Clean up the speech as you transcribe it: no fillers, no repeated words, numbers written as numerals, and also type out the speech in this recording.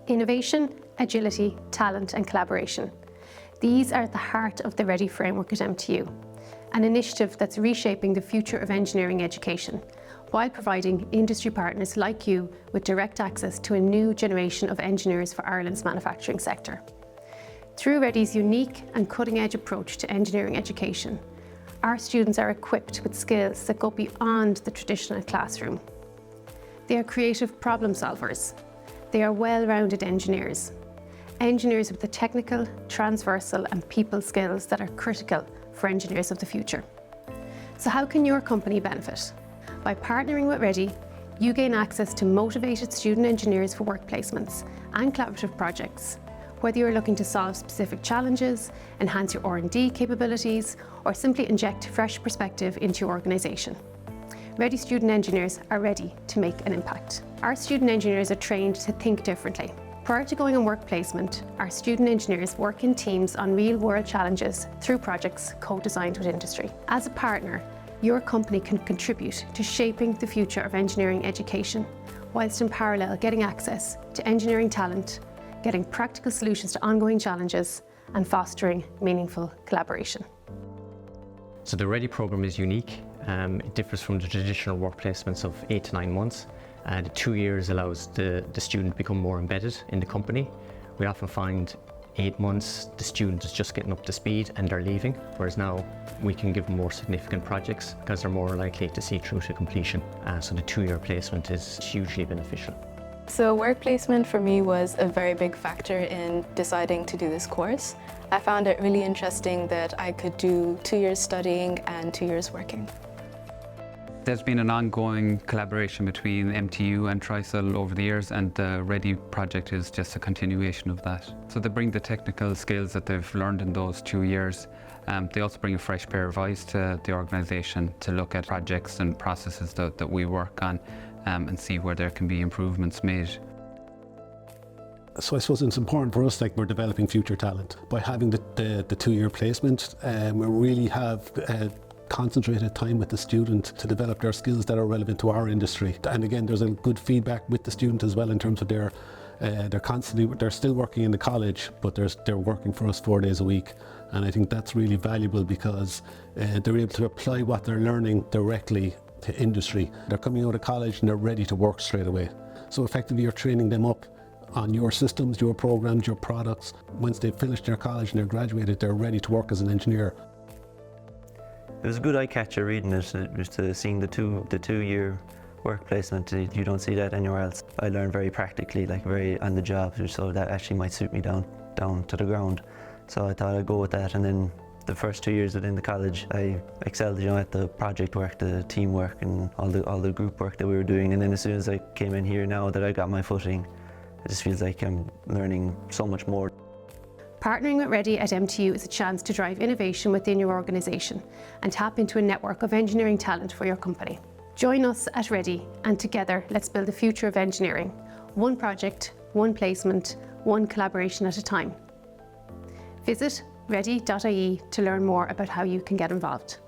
Innovation, agility, talent and collaboration. These are at the heart of the REEdI framework at MTU, an initiative that's reshaping the future of engineering education, while providing industry partners like you with direct access to a new generation of engineers for Ireland's manufacturing sector. Through REEdi's unique and cutting-edge approach to engineering education, our students are equipped with skills that go beyond the traditional classroom. They are creative problem solvers. They are well-rounded engineers. Engineers with the technical, transversal and people skills that are critical for engineers of the future. So how can your company benefit? By partnering with REEdI, you gain access to motivated student engineers for work placements and collaborative projects, whether you're looking to solve specific challenges, enhance your R&D capabilities, or simply inject fresh perspective into your organisation. REEdI student engineers are ready to make an impact. Our student engineers are trained to think differently. Prior to going on work placement, our student engineers work in teams on real-world challenges through projects co-designed with industry. As a partner, your company can contribute to shaping the future of engineering education, whilst in parallel getting access to engineering talent, getting practical solutions to ongoing challenges, and fostering meaningful collaboration. So the REEdI program is unique. It differs from the traditional work placements of 8 to 9 months. The 2 years allows the student to become more embedded in the company. We often find 8 months, the student is just getting up to speed and they're leaving, whereas now we can give them more significant projects because they're more likely to see through to completion. So the 2-year placement is hugely beneficial. So work placement for me was a very big factor in deciding to do this course. I found it really interesting that I could do 2 years studying and 2 years working. There's been an ongoing collaboration between MTU and Trisol over the years, and the REEdI project is just a continuation of that. So they bring the technical skills that they've learned in those 2 years. They also bring a fresh pair of eyes to the organisation to look at projects and processes that we work on and see where there can be improvements made. So I suppose it's important for us, like we're developing future talent. By having the 2-year placement, we really have concentrated time with the student to develop their skills that are relevant to our industry. And again, there's a good feedback with the student as well in terms of they're still working in the college, but they're working for us 4 days a week. And I think that's really valuable because they're able to apply what they're learning directly to industry. They're coming out of college and they're ready to work straight away. So effectively you're training them up on your systems, your programs, your products. Once they've finished their college and they're graduated, they're ready to work as an engineer. It was a good eye catcher reading it, just seeing the 2-year work placement. You don't see that anywhere else. I learned very practically, like very on the job, so that actually might suit me down to the ground. So I thought I'd go with that, and then the first 2 years within the college, I excelled, at the project work, the teamwork, and all the group work that we were doing. And then as soon as I came in here, now that I got my footing, it just feels like I'm learning so much more. Partnering with REEdI at MTU is a chance to drive innovation within your organisation and tap into a network of engineering talent for your company. Join us at REEdI, and together let's build the future of engineering. One project, one placement, one collaboration at a time. Visit reedi.ie to learn more about how you can get involved.